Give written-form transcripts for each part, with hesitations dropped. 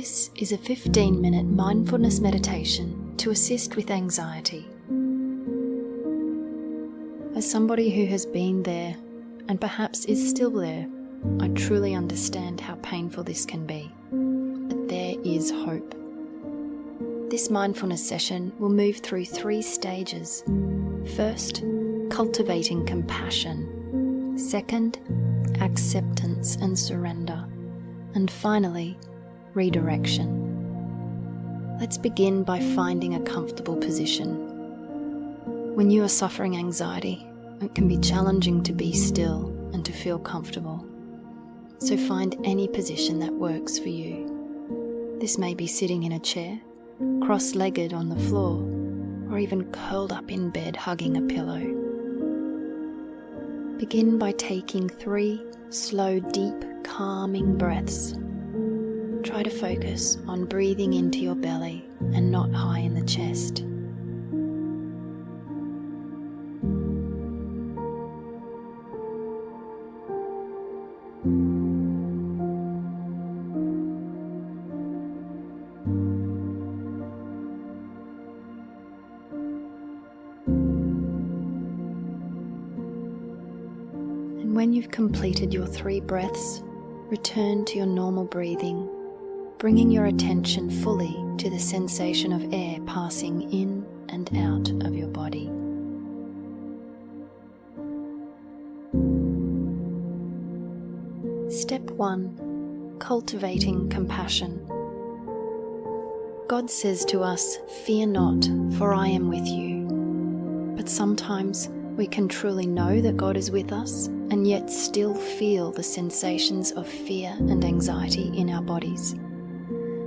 This is a 15-minute mindfulness meditation to assist with anxiety. As somebody who has been there and perhaps is still there, I truly understand how painful this can be. But there is hope. This mindfulness session will move through 3 stages. First, cultivating compassion. Second, acceptance and surrender. And finally, redirection. Let's begin by finding a comfortable position. When you are suffering anxiety, it can be challenging to be still and to feel comfortable. So find any position that works for you. This may be sitting in a chair, cross-legged on the floor, or even curled up in bed hugging a pillow. Begin by taking 3 slow, deep, calming breaths. Try to focus on breathing into your belly and not high in the chest. And when you've completed your 3 breaths, return to your normal breathing, bringing your attention fully to the sensation of air passing in and out of your body. Step 1. Cultivating compassion. God says to us, "Fear not, for I am with you." But sometimes we can truly know that God is with us and yet still feel the sensations of fear and anxiety in our bodies.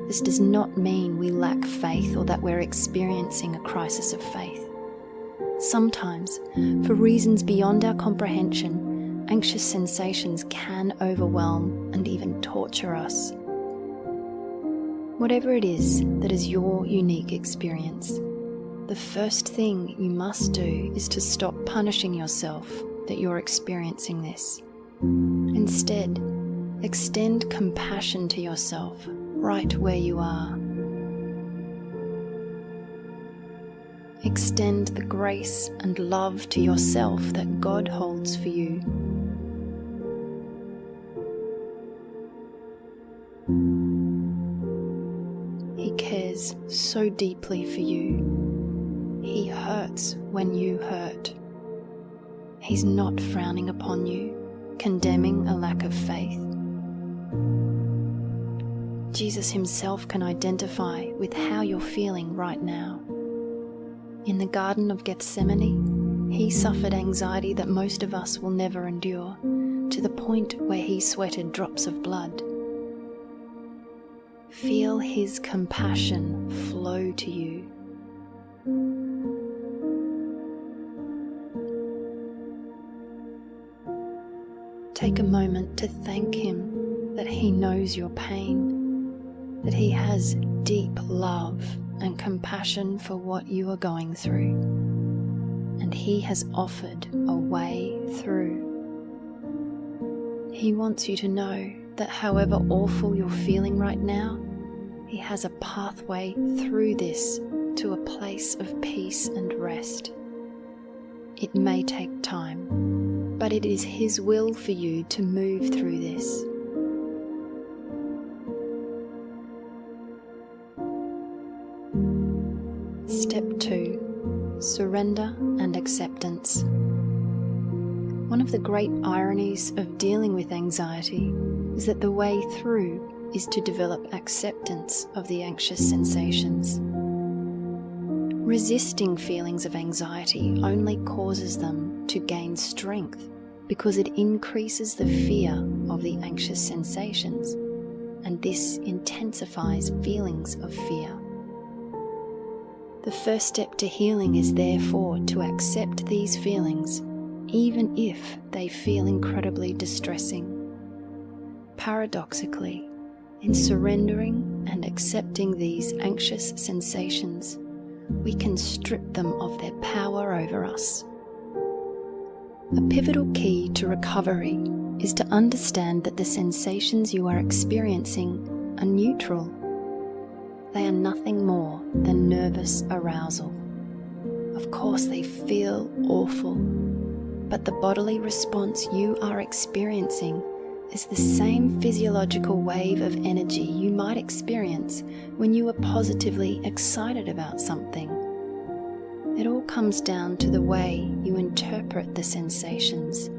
This does not mean we lack faith or that we're experiencing a crisis of faith. Sometimes, for reasons beyond our comprehension, anxious sensations can overwhelm and even torture us. Whatever it is that is your unique experience, the first thing you must do is to stop punishing yourself that you're experiencing this. Instead, extend compassion to yourself right where you are. Extend the grace and love to yourself that God holds for you. He cares so deeply for you. He hurts when you hurt. He's not frowning upon you, condemning a lack of faith. Jesus himself can identify with how you're feeling right now. In the Garden of Gethsemane, he suffered anxiety that most of us will never endure, to the point where he sweated drops of blood. Feel his compassion flow to you. Take a moment to thank him that he knows your pain, that he has deep love and compassion for what you are going through, and he has offered a way through. He wants you to know that however awful you're feeling right now, he has a pathway through this to a place of peace and rest. It may take time, but it is his will for you to move through this. Step 2. Surrender and acceptance. One of the great ironies of dealing with anxiety is that the way through is to develop acceptance of the anxious sensations. Resisting feelings of anxiety only causes them to gain strength because it increases the fear of the anxious sensations, and this intensifies feelings of fear. The first step to healing is therefore to accept these feelings, even if they feel incredibly distressing. Paradoxically, in surrendering and accepting these anxious sensations, we can strip them of their power over us. A pivotal key to recovery is to understand that the sensations you are experiencing are neutral They are nothing more than nervous arousal. Of course, they feel awful, but the bodily response you are experiencing is the same physiological wave of energy you might experience when you are positively excited about something. It all comes down to the way you interpret the sensations.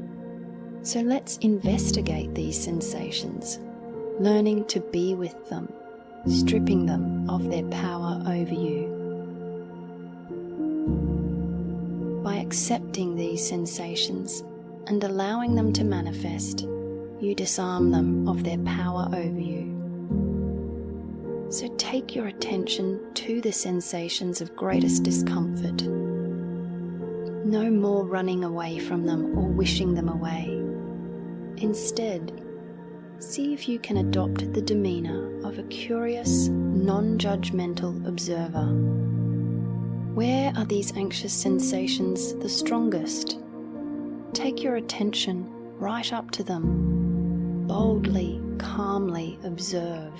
So let's investigate these sensations, learning to be with them, stripping them of their power over you. By accepting these sensations and allowing them to manifest, you disarm them of their power over you. So take your attention to the sensations of greatest discomfort. No more running away from them or wishing them away. Instead, see if you can adopt the demeanor of a curious, non-judgmental observer. Where are these anxious sensations the strongest? Take your attention right up to them. Boldly, calmly observe.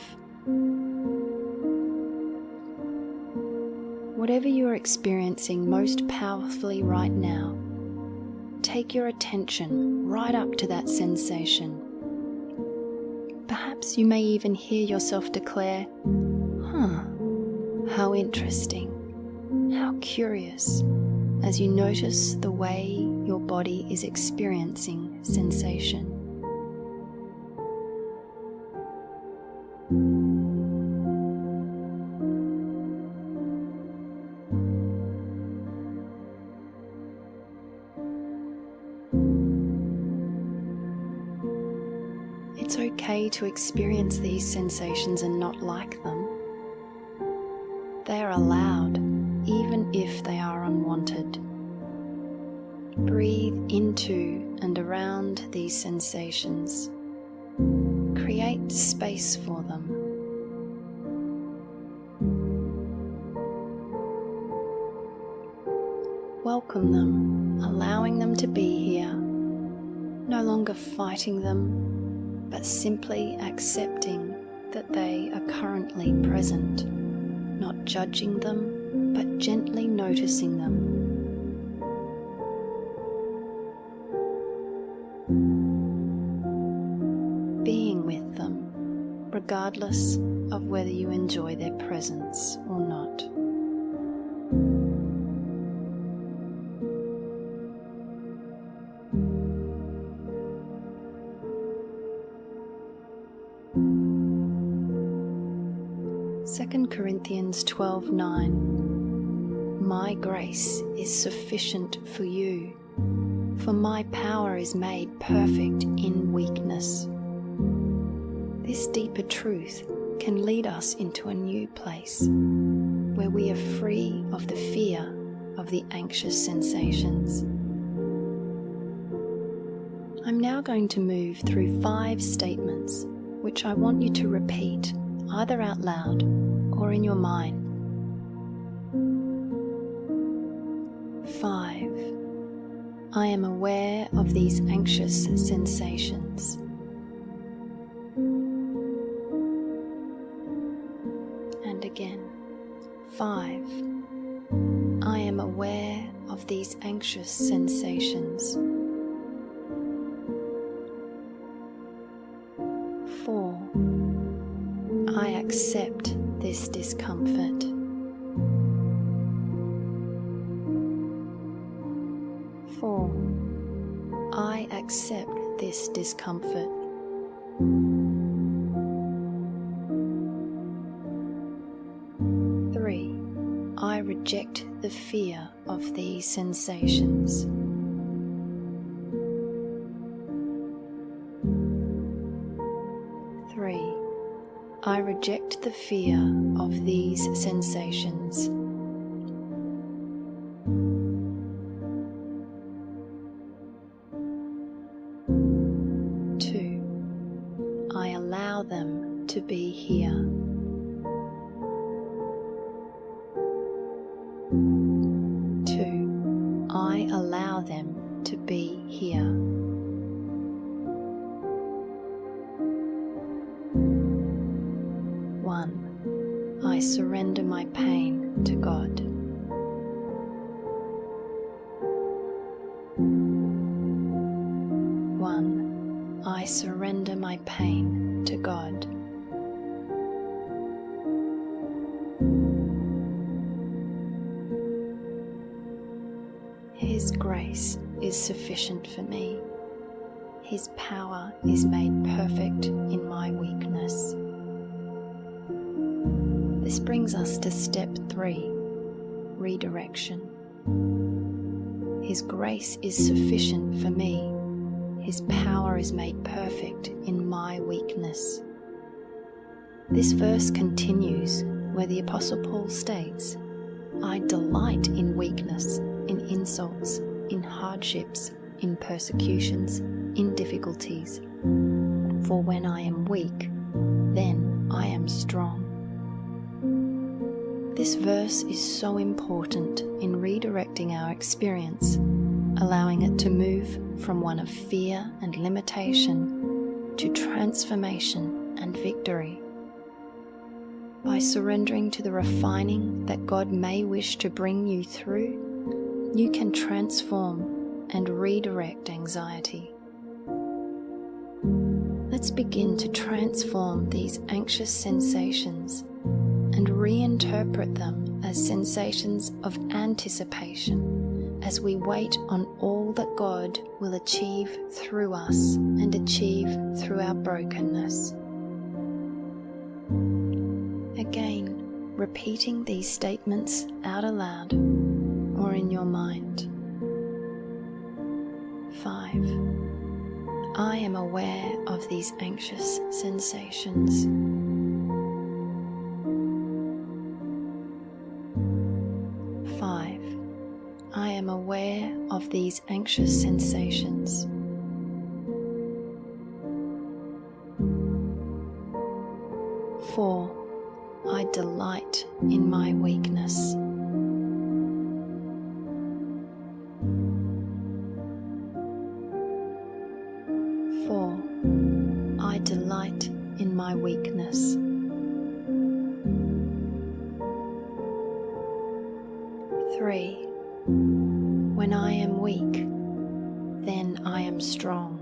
Whatever you are experiencing most powerfully right now, take your attention right up to that sensation. Perhaps you may even hear yourself declare, how interesting, how curious, as you notice the way your body is experiencing sensation. It's okay to experience these sensations and not like them. They are allowed, even if they are unwanted. Breathe into and around these sensations. Create space for them. Welcome them, allowing them to be here, no longer fighting them, but simply accepting that they are currently present, not judging them, but gently noticing them. Being with them, regardless of whether you enjoy their presence or not. Second Corinthians 12:9. My grace is sufficient for you, for my power is made perfect in weakness. This deeper truth can lead us into a new place where we are free of the fear of the anxious sensations. I'm now going to move through 5 statements which I want you to repeat either out loud or in your mind. 5. I am aware of these anxious sensations. And again. 5. I am aware of these anxious sensations. 4. I accept this discomfort. 4. I accept this discomfort. 3. I reject the fear of these sensations. 3. I reject the fear of these sensations. 2. I allow them to be here. 2. I allow them to be here. 1. I I surrender my pain to God. 1. I surrender my pain to God. 2. His grace is sufficient for me. His power is made perfect in my weakness. This brings us to step 3, redirection. His grace is sufficient for me. His power is made perfect in my weakness. This verse continues where the Apostle Paul states, I delight in weakness, in insults, in hardships, in persecutions, in difficulties. For when I am weak, then I am strong. This verse is so important in redirecting our experience, allowing it to move from one of fear and limitation to transformation and victory. By surrendering to the refining that God may wish to bring you through, you can transform and redirect anxiety. Let's begin to transform these anxious sensations and reinterpret them as sensations of anticipation as we wait on all that God will achieve through us and achieve through our brokenness. Again, repeating these statements out aloud or in your mind. 5. I am aware of these anxious sensations. 5. I am aware of these anxious sensations. 4. I delight in my weakness. 4. I delight in my weakness. 3. When I am weak, then I am strong.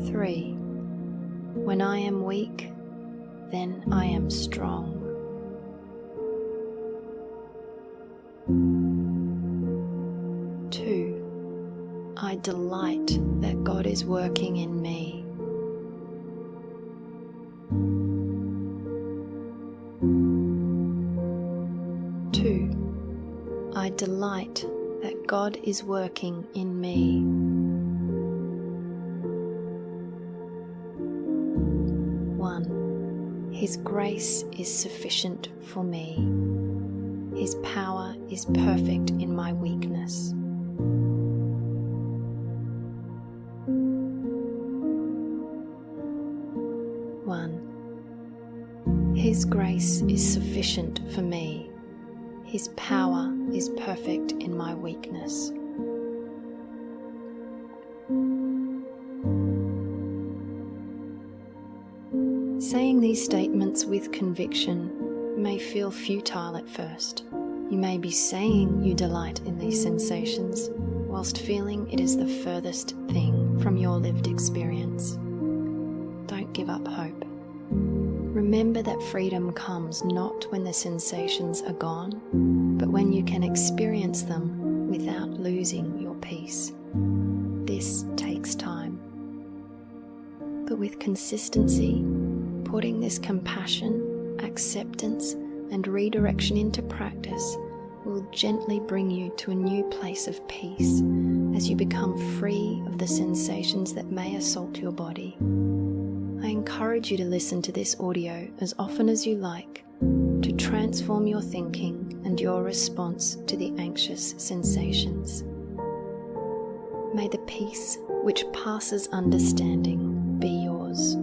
3. When I am weak, then I am strong. 2. I delight that God is working in me. 2. I delight that God is working in me. 1. His grace is sufficient for me. His power is perfect in my weakness. 1. His grace is sufficient for me. His power is perfect in my weakness. Saying these statements with conviction may feel futile at first. You may be saying you delight in these sensations, whilst feeling it is the furthest thing from your lived experience. Don't give up hope. Remember that freedom comes not when the sensations are gone, but when you can experience them without losing your peace. This takes time. But with consistency, putting this compassion, acceptance, and redirection into practice will gently bring you to a new place of peace as you become free of the sensations that may assault your body. I encourage you to listen to this audio as often as you like to transform your thinking and your response to the anxious sensations. May the peace which passes understanding be yours.